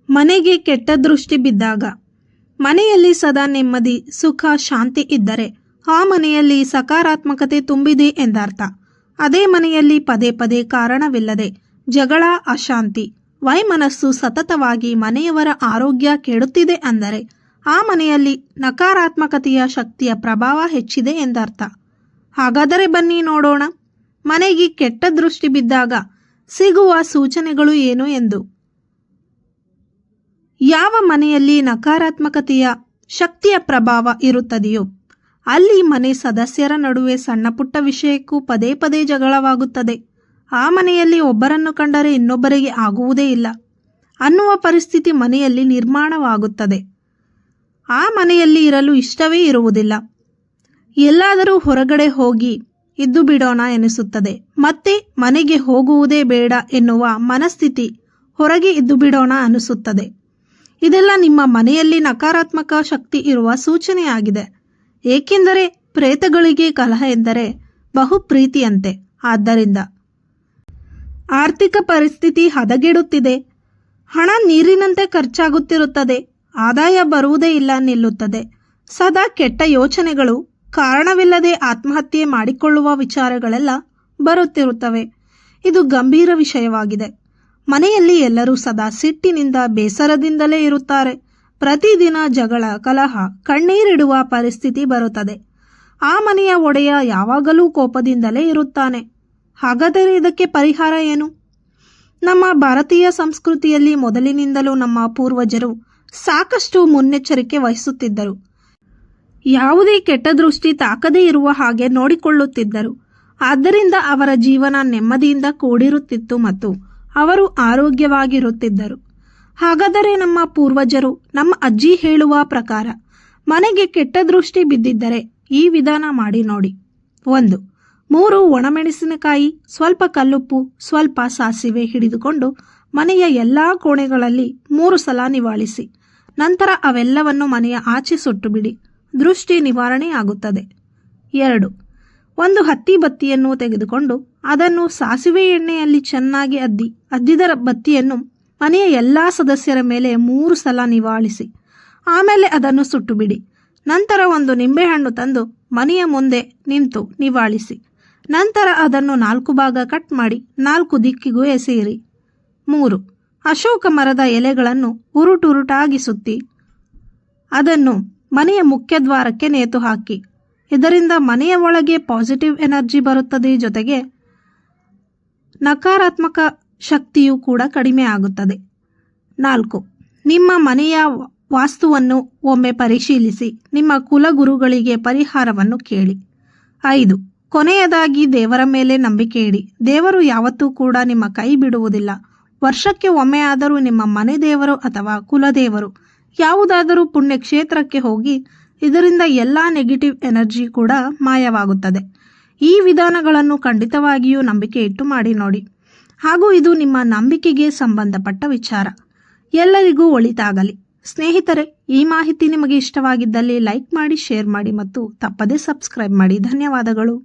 ಮನೆಗೆ ಕೆಟ್ಟ ದೃಷ್ಟಿ ಬಿದ್ದಾಗ. ಮನೆಯಲ್ಲಿ ಸದಾ ನೆಮ್ಮದಿ, ಸುಖ, ಶಾಂತಿ ಇದ್ದರೆ ಆ ಮನೆಯಲ್ಲಿ ಸಕಾರಾತ್ಮಕತೆ ತುಂಬಿದೆ ಎಂದರ್ಥ. ಅದೇ ಮನೆಯಲ್ಲಿ ಪದೇ ಪದೇ ಕಾರಣವಿಲ್ಲದೆ ಜಗಳ, ಅಶಾಂತಿ, ವೈಮನಸ್ಸು ಸತತವಾಗಿ ಮನೆಯವರ ಆರೋಗ್ಯ ಕೆಡುತ್ತಿದೆ ಅಂದರೆ ಆ ಮನೆಯಲ್ಲಿ ನಕಾರಾತ್ಮಕತೆಯ ಶಕ್ತಿಯ ಪ್ರಭಾವ ಹೆಚ್ಚಿದೆ ಎಂದರ್ಥ. ಹಾಗಾದರೆ ಬನ್ನಿ ನೋಡೋಣ, ಮನೆಗೆ ಕೆಟ್ಟ ದೃಷ್ಟಿ ಬಿದ್ದಾಗ ಸಿಗುವ ಸೂಚನೆಗಳು ಏನು ಎಂದು. ಯಾವ ಮನೆಯಲ್ಲಿ ನಕಾರಾತ್ಮಕತೆಯ ಶಕ್ತಿಯ ಪ್ರಭಾವ ಇರುತ್ತದೆಯೋ ಅಲ್ಲಿ ಮನೆ ಸದಸ್ಯರ ನಡುವೆ ಸಣ್ಣ ಪುಟ್ಟ ವಿಷಯಕ್ಕೂ ಪದೇ ಪದೇ ಜಗಳವಾಗುತ್ತದೆ. ಆ ಮನೆಯಲ್ಲಿ ಒಬ್ಬರನ್ನು ಕಂಡರೆ ಇನ್ನೊಬ್ಬರಿಗೆ ಆಗುವುದೇ ಇಲ್ಲ ಅನ್ನುವ ಪರಿಸ್ಥಿತಿ ಮನೆಯಲ್ಲಿ ನಿರ್ಮಾಣವಾಗುತ್ತದೆ. ಆ ಮನೆಯಲ್ಲಿ ಇರಲು ಇಷ್ಟವೇ ಇರುವುದಿಲ್ಲ. ಎಲ್ಲಾದರೂ ಹೊರಗಡೆ ಹೋಗಿ ಇದ್ದು ಬಿಡೋಣ ಎನಿಸುತ್ತದೆ. ಮತ್ತೆ ಮನೆಗೆ ಹೋಗುವುದೇ ಬೇಡ ಎನ್ನುವ ಮನಸ್ಥಿತಿ, ಹೊರಗೆ ಇದ್ದು ಬಿಡೋಣ ಅನಿಸುತ್ತದೆ. ಇದೆಲ್ಲ ನಿಮ್ಮ ಮನೆಯಲ್ಲಿ ನಕಾರಾತ್ಮಕ ಶಕ್ತಿ ಇರುವ ಸೂಚನೆಯಾಗಿದೆ. ಏಕೆಂದರೆ ಪ್ರೇತಗಳಿಗೆ ಕಲಹ ಎಂದರೆ ಬಹು ಪ್ರೀತಿಯಂತೆ. ಆದ್ದರಿಂದ ಆರ್ಥಿಕ ಪರಿಸ್ಥಿತಿ ಹದಗೆಡುತ್ತಿದೆ. ಹಣ ನೀರಿನಂತೆ ಖರ್ಚಾಗುತ್ತಿರುತ್ತದೆ. ಆದಾಯ ಬರುವುದೇ ಇಲ್ಲ, ನಿಲ್ಲುತ್ತದೆ. ಸದಾ ಕೆಟ್ಟ ಯೋಚನೆಗಳು, ಕಾರಣವಿಲ್ಲದೆ ಆತ್ಮಹತ್ಯೆ ಮಾಡಿಕೊಳ್ಳುವ ವಿಚಾರಗಳೆಲ್ಲ ಬರುತ್ತಿರುತ್ತವೆ. ಇದು ಗಂಭೀರ ವಿಷಯವಾಗಿದೆ. ಮನೆಯಲ್ಲಿ ಎಲ್ಲರೂ ಸದಾ ಸಿಟ್ಟಿನಿಂದ, ಬೇಸರದಿಂದಲೇ ಇರುತ್ತಾರೆ. ಪ್ರತಿದಿನ ಜಗಳ, ಕಲಹ, ಕಣ್ಣೀರಿಡುವ ಪರಿಸ್ಥಿತಿ ಬರುತ್ತದೆ. ಆ ಮನೆಯ ಒಡೆಯ ಯಾವಾಗಲೂ ಕೋಪದಿಂದಲೇ ಇರುತ್ತಾನೆ. ಹಾಗಾದರೆ ಇದಕ್ಕೆ ಪರಿಹಾರ ಏನು? ನಮ್ಮ ಭಾರತೀಯ ಸಂಸ್ಕೃತಿಯಲ್ಲಿ ಮೊದಲಿನಿಂದಲೂ ನಮ್ಮ ಪೂರ್ವಜರು ಸಾಕಷ್ಟು ಮುನ್ನೆಚ್ಚರಿಕೆ ವಹಿಸುತ್ತಿದ್ದರು. ಯಾವುದೇ ಕೆಟ್ಟ ದೃಷ್ಟಿ ತಾಕದೇ ಇರುವ ಹಾಗೆ ನೋಡಿಕೊಳ್ಳುತ್ತಿದ್ದರು. ಆದ್ದರಿಂದ ಅವರ ಜೀವನ ನೆಮ್ಮದಿಯಿಂದ ಕೂಡಿರುತ್ತಿತ್ತು ಮತ್ತು ಅವರು ಆರೋಗ್ಯವಾಗಿರುತ್ತಿದ್ದರು. ಹಾಗಾದರೆ ನಮ್ಮ ಪೂರ್ವಜರು, ನಮ್ಮ ಅಜ್ಜಿ ಹೇಳುವ ಪ್ರಕಾರ ಮನೆಗೆ ಕೆಟ್ಟ ದೃಷ್ಟಿ ಬಿದ್ದಿದ್ದರೆ ಈ ವಿಧಾನ ಮಾಡಿ ನೋಡಿ. 1. 3 ಒಣಮೆಣಸಿನಕಾಯಿ, ಸ್ವಲ್ಪ ಕಲ್ಲುಪ್ಪು, ಸ್ವಲ್ಪ ಸಾಸಿವೆ ಹಿಡಿದುಕೊಂಡು ಮನೆಯ ಎಲ್ಲ ಕೋಣೆಗಳಲ್ಲಿ 3 ಸಲ ನಿವಾಳಿಸಿ. ನಂತರ ಅವೆಲ್ಲವನ್ನು ಮನೆಯ ಆಚೆ ಸುಟ್ಟು ಬಿಡಿ. ದೃಷ್ಟಿ ನಿವಾರಣೆಯಾಗುತ್ತದೆ. 2. ಒಂದು ಹತ್ತಿ ಬತ್ತಿಯನ್ನು ತೆಗೆದುಕೊಂಡು ಅದನ್ನು ಸಾಸಿವೆ ಎಣ್ಣೆಯಲ್ಲಿ ಚೆನ್ನಾಗಿ ಅದ್ದಿದ ಬತ್ತಿಯನ್ನು ಮನೆಯ ಎಲ್ಲ ಸದಸ್ಯರ ಮೇಲೆ 3 ಸಲ ನಿವಾಳಿಸಿ. ಆಮೇಲೆ ಅದನ್ನು ಸುಟ್ಟು ಬಿಡಿ. ನಂತರ ಒಂದು ನಿಂಬೆಹಣ್ಣು ತಂದು ಮನೆಯ ಮುಂದೆ ನಿಂತು ನಿವಾಳಿಸಿ. ನಂತರ ಅದನ್ನು 4 ಭಾಗ ಕಟ್ ಮಾಡಿ 4 ದಿಕ್ಕಿಗೂ ಎಸೆಯಿರಿ. 3. ಅಶೋಕ ಮರದ ಎಲೆಗಳನ್ನು ಉರುಟುರುಟಾಗಿ ಸುತ್ತಿ ಅದನ್ನು ಮನೆಯ ಮುಖ್ಯ ದ್ವಾರಕ್ಕೆ ನೇತು ಹಾಕಿ. ಇದರಿಂದ ಮನೆಯ ಒಳಗೆ ಪಾಸಿಟಿವ್ ಎನರ್ಜಿ ಬರುತ್ತದೆ. ಜೊತೆಗೆ ನಕಾರಾತ್ಮಕ ಶಕ್ತಿಯು ಕೂಡ ಕಡಿಮೆ ಆಗುತ್ತದೆ. 4. ನಿಮ್ಮ ಮನೆಯ ವಾಸ್ತುವನ್ನು ಒಮ್ಮೆ ಪರಿಶೀಲಿಸಿ ನಿಮ್ಮ ಕುಲಗುರುಗಳಿಗೆ ಪರಿಹಾರವನ್ನು ಕೇಳಿ. 5. ಕೊನೆಯದಾಗಿ ದೇವರ ಮೇಲೆ ನಂಬಿಕೆ ಇಡಿ. ದೇವರು ಯಾವತ್ತೂ ಕೂಡ ನಿಮ್ಮ ಕೈ ಬಿಡುವುದಿಲ್ಲ. ವರ್ಷಕ್ಕೆ ಒಮ್ಮೆ ಆದರೂ ನಿಮ್ಮ ಮನೆ ದೇವರು ಅಥವಾ ಕುಲದೇವರು ಯಾವುದಾದರೂ ಪುಣ್ಯ ಕ್ಷೇತ್ರಕ್ಕೆ ಹೋಗಿ. ಇದರಿಂದ ಎಲ್ಲ ನೆಗೆಟಿವ್ ಎನರ್ಜಿ ಕೂಡ ಮಾಯವಾಗುತ್ತದೆ. ಈ ವಿಧಾನಗಳನ್ನು ಖಂಡಿತವಾಗಿಯೂ ನಂಬಿಕೆ ಇಟ್ಟು ಮಾಡಿ ನೋಡಿ. ಹಾಗೂ ಇದು ನಿಮ್ಮ ನಂಬಿಕೆಗೆ ಸಂಬಂಧಪಟ್ಟ ವಿಚಾರ. ಎಲ್ಲರಿಗೂ ಒಳಿತಾಗಲಿ. ಸ್ನೇಹಿತರೆ, ಈ ಮಾಹಿತಿ ನಿಮಗೆ ಇಷ್ಟವಾಗಿದ್ದಲ್ಲಿ ಲೈಕ್ ಮಾಡಿ, ಶೇರ್ ಮಾಡಿ ಮತ್ತು ತಪ್ಪದೇ ಸಬ್ಸ್ಕ್ರೈಬ್ ಮಾಡಿ. ಧನ್ಯವಾದಗಳು.